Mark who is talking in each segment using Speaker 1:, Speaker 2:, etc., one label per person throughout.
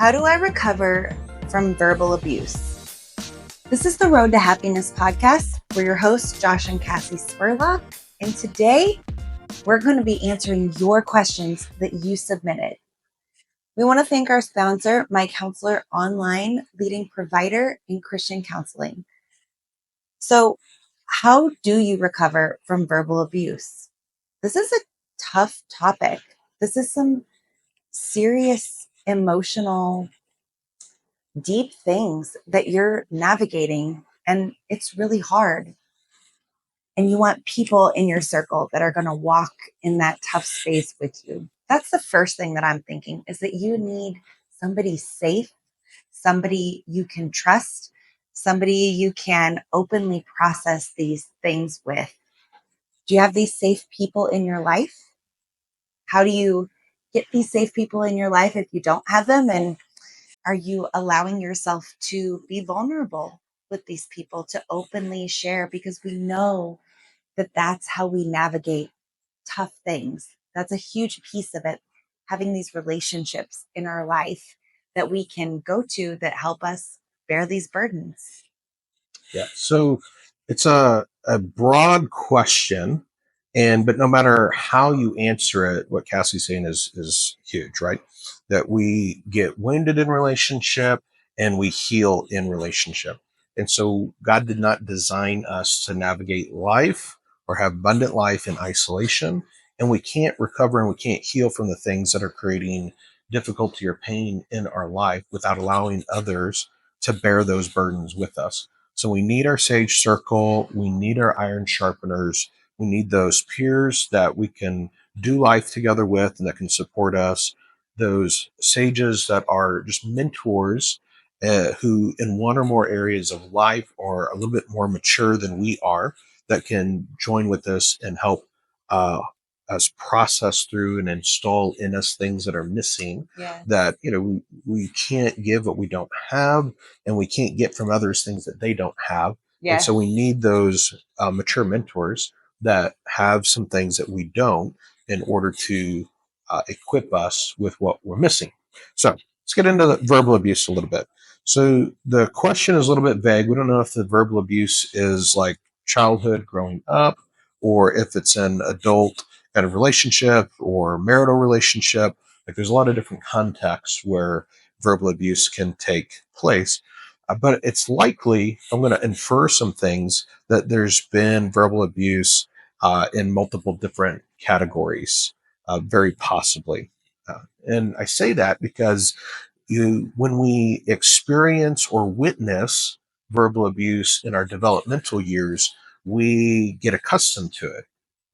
Speaker 1: How do I recover from verbal abuse? This is the Road to Happiness podcast. We're your hosts, Josh and Cassie Spurlock. And today we're going to be answering your questions that you submitted. We want to thank our sponsor, My Counselor Online, leading provider in Christian counseling. So, how do you recover from verbal abuse? This is a tough topic. This is some serious emotional deep things that you're navigating, and it's really hard. And you want people in your circle that are going to walk in that tough space with you. That's the first thing that I'm thinking, is that you need somebody safe, somebody you can trust, somebody you can openly process these things with. Do you have these safe people in your life? How do you get these safe people in your life if you don't have them? And are you allowing yourself to be vulnerable with these people, to openly share? Because we know that that's how we navigate tough things. That's a huge piece of it, having these relationships in our life that we can go to that help us bear these burdens.
Speaker 2: Yeah. So it's a broad question, but no matter how you answer it, what Cassie's saying is huge, right? That we get wounded in relationship and we heal in relationship. And so God did not design us to navigate life or have abundant life in isolation. And we can't recover and we can't heal from the things that are creating difficulty or pain in our life without allowing others to bear those burdens with us. So we need our sage circle. We need our iron sharpeners. We need those peers that we can do life together with and that can support us. Those sages that are just mentors who, in one or more areas of life, are a little bit more mature than we are, that can join with us and help us process through and install in us things that are missing.
Speaker 1: Yeah.
Speaker 2: That we can't give what we don't have, and we can't get from others things that they don't have.
Speaker 1: Yeah.
Speaker 2: And so we need those mature mentors that have some things that we don't, in order to equip us with what we're missing. So let's get into the verbal abuse a little bit. So the question is a little bit vague. We don't know if the verbal abuse is like childhood growing up, or if it's an adult kind of relationship or marital relationship. Like, there's a lot of different contexts where verbal abuse can take place. But it's likely, I'm going to infer some things, that there's been verbal abuse in multiple different categories, very possibly. And I say that because when we experience or witness verbal abuse in our developmental years, we get accustomed to it.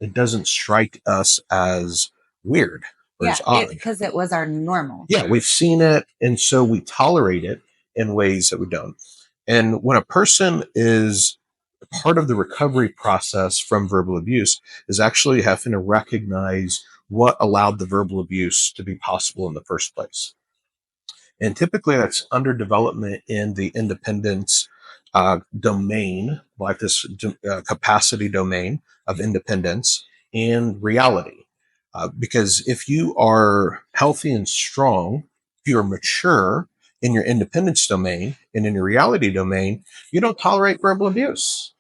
Speaker 2: It doesn't strike us as weird or as odd.
Speaker 1: Because it was our normal.
Speaker 2: Yeah, we've seen it, and so we tolerate it in ways that we don't. And when a person is part of the recovery process from verbal abuse, is actually having to recognize what allowed the verbal abuse to be possible in the first place. And typically that's underdevelopment in the independence domain, like this capacity domain of independence and reality. Because if you are healthy and strong, if you are mature in your independence domain and in your reality domain, you don't tolerate verbal abuse.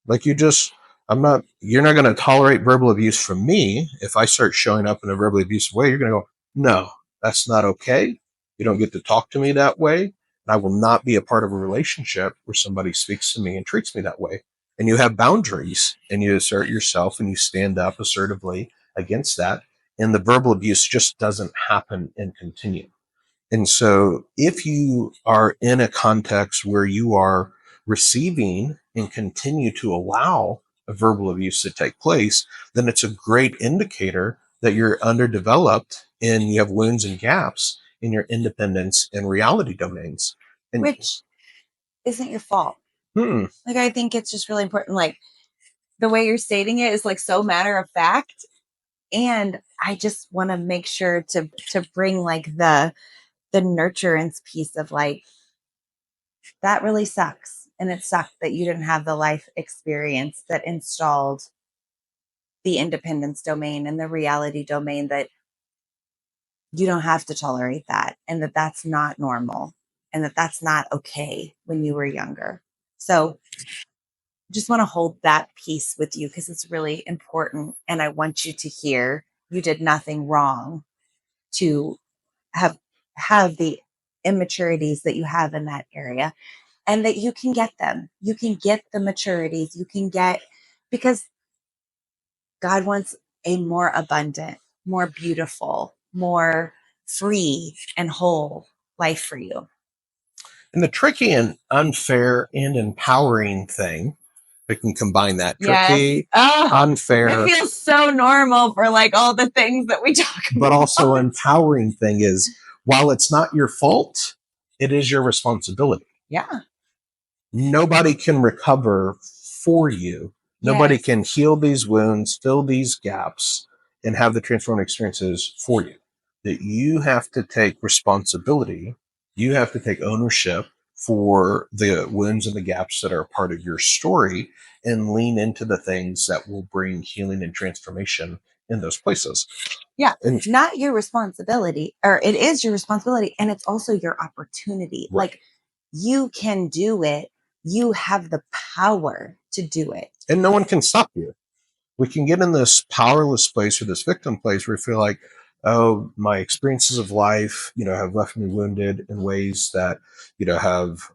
Speaker 2: Like, you're not going to tolerate verbal abuse from me. If I start showing up in a verbally abusive way, you're going to go, no, that's not okay. You don't get to talk to me that way. And I will not be a part of a relationship where somebody speaks to me and treats me that way. And you have boundaries, and you assert yourself, and you stand up assertively against that. And the verbal abuse just doesn't happen and continue. And so if you are in a context where you are receiving and continue to allow a verbal abuse to take place, then it's a great indicator that you're underdeveloped and you have wounds and gaps in your independence and reality domains. And
Speaker 1: Which isn't your fault.
Speaker 2: hmm,
Speaker 1: Like, I think it's just really important. Like, the way you're stating it is like so matter of fact. And I just want to make sure to bring like the nurturance piece of like, that really sucks. And it sucked that you didn't have the life experience that installed the independence domain and the reality domain that you don't have to tolerate that, and that that's not normal, and that that's not okay when you were younger. So just want to hold that piece with you because it's really important. And I want you to hear you did nothing wrong to have the immaturities that you have in that area, and that you can get them. You can get the maturities. You can get, because God wants a more abundant, more beautiful, more free and whole life for you.
Speaker 2: And the tricky and unfair and empowering thing, we can combine that. Tricky, unfair.
Speaker 1: It feels so normal for like all the things that we talk about.
Speaker 2: But also empowering thing is, while it's not your fault, it is your responsibility.
Speaker 1: Yeah.
Speaker 2: Nobody can recover for you. Nobody
Speaker 1: Yes.
Speaker 2: can heal these wounds, fill these gaps, and have the transforming experiences for you. That you have to take responsibility. You have to take ownership for the wounds and the gaps that are part of your story, and lean into the things that will bring healing and transformation in those places.
Speaker 1: Yeah. And not your responsibility, or it is your responsibility, and it's also your opportunity. Right. Like, you can do it. You have the power to do it.
Speaker 2: And no one can stop you. We can get in this powerless place or this victim place where we feel like, oh, my experiences of life, have left me wounded in ways that, have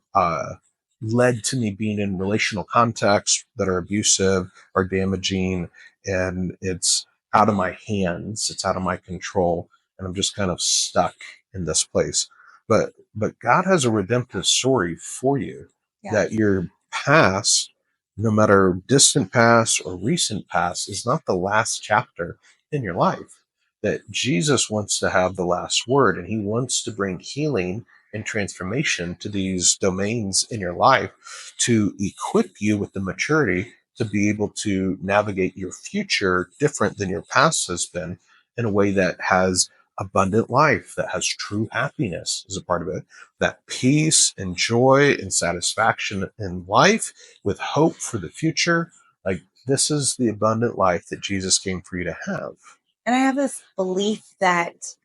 Speaker 2: led to me being in relational contexts that are abusive or damaging, and it's out of my hands, it's out of my control, and I'm just kind of stuck in this place. But God has a redemptive story for you. Yeah. That your past, no matter distant past or recent past, is not the last chapter in your life. That Jesus wants to have the last word, and he wants to bring healing and transformation to these domains in your life to equip you with the maturity to be able to navigate your future different than your past has been, in a way that has abundant life, that has true happiness as a part of it, that peace and joy and satisfaction in life with hope for the future. Like, this is the abundant life that Jesus came for you to have.
Speaker 1: And I have this belief that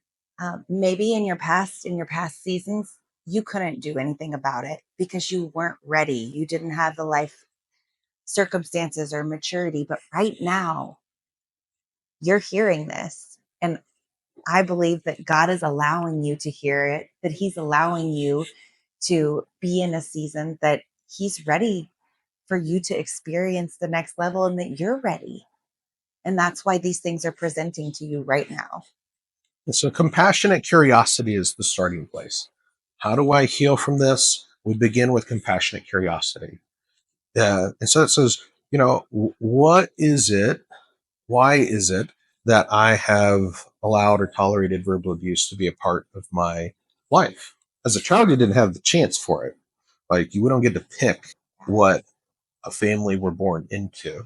Speaker 1: maybe in your past seasons, you couldn't do anything about it because you weren't ready. You didn't have the life circumstances or maturity. But right now, you're hearing this. And I believe that God is allowing you to hear it, that he's allowing you to be in a season that he's ready for you to experience the next level, and that you're ready. And that's why these things are presenting to you right now.
Speaker 2: And so compassionate curiosity is the starting place. How do I heal from this? We begin with compassionate curiosity. And so it says, what is it? Why is it that I have allowed or tolerated verbal abuse to be a part of my life? As a child, you didn't have the chance for it. Like, we don't get to pick what a family we're born into.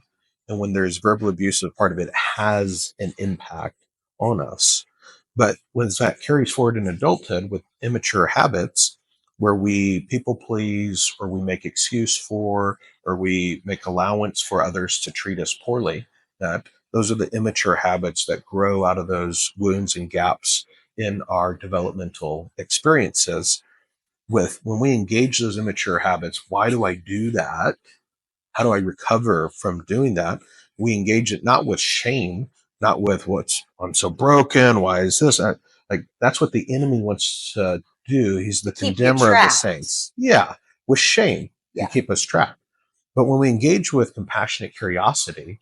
Speaker 2: And when there's verbal abuse as part of it, it has an impact on us. But when that carries forward in adulthood with immature habits, where we people please, or we make excuse for, or we make allowance for others to treat us poorly, that those are the immature habits that grow out of those wounds and gaps in our developmental experiences. With when we engage those immature habits, why do I do that? How do I recover from doing that? We engage it not with shame, not with I'm so broken. Why is this? Like, that's what the enemy wants to do. He's the condemner of the saints. Yeah, with shame to keep us trapped. But when we engage with compassionate curiosity,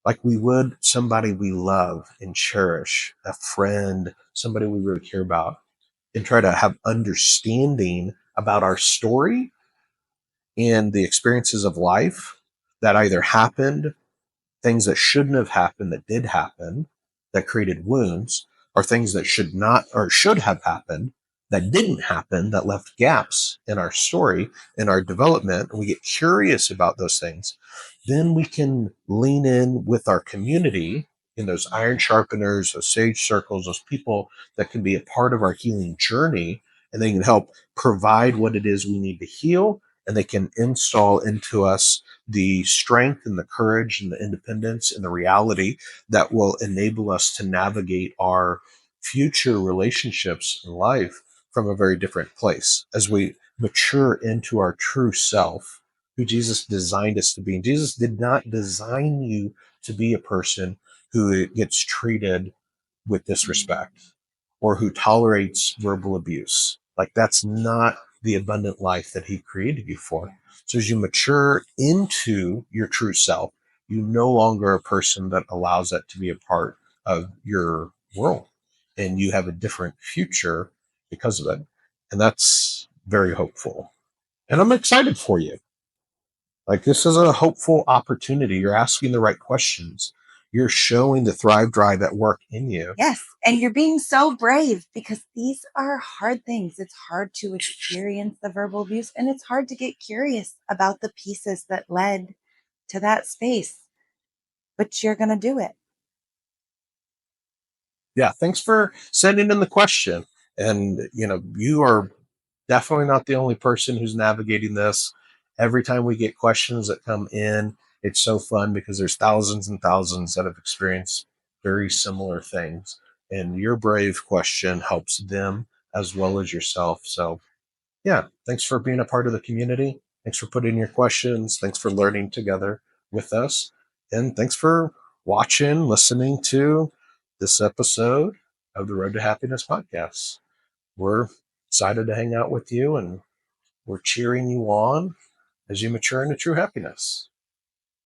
Speaker 2: like we would somebody we love and cherish, a friend, somebody we really care about, and try to have understanding about our story and the experiences of life that either happened, things that shouldn't have happened that did happen, that created wounds, or things that should not or should have happened that didn't happen, that left gaps in our story, in our development, and we get curious about those things, then we can lean in with our community in those iron sharpeners, those sage circles, those people that can be a part of our healing journey, and they can help provide what it is we need to heal, and they can install into us the strength and the courage and the independence and the reality that will enable us to navigate our future relationships in life from a very different place as we mature into our true self, who Jesus designed us to be. And Jesus did not design you to be a person who gets treated with disrespect or who tolerates verbal abuse. Like, that's not the abundant life that he created you for. So as you mature into your true self, you no longer are a person that allows that to be a part of your world, and you have a different future because of it. And that's very hopeful. And I'm excited for you. Like, this is a hopeful opportunity. You're asking the right questions. You're showing the thrive drive at work in you.
Speaker 1: Yes. And you're being so brave because these are hard things. It's hard to experience the verbal abuse, and it's hard to get curious about the pieces that led to that space. But you're going to do it.
Speaker 2: Yeah. Thanks for sending in the question. And, you are definitely not the only person who's navigating this. Every time we get questions that come in, it's so fun because there's thousands and thousands that have experienced very similar things. And your brave question helps them as well as yourself. So, yeah, thanks for being a part of the community. Thanks for putting your questions. Thanks for learning together with us. And thanks for watching, listening to this episode of the Road to Happiness podcast. We're excited to hang out with you, and we're cheering you on as you mature into true happiness.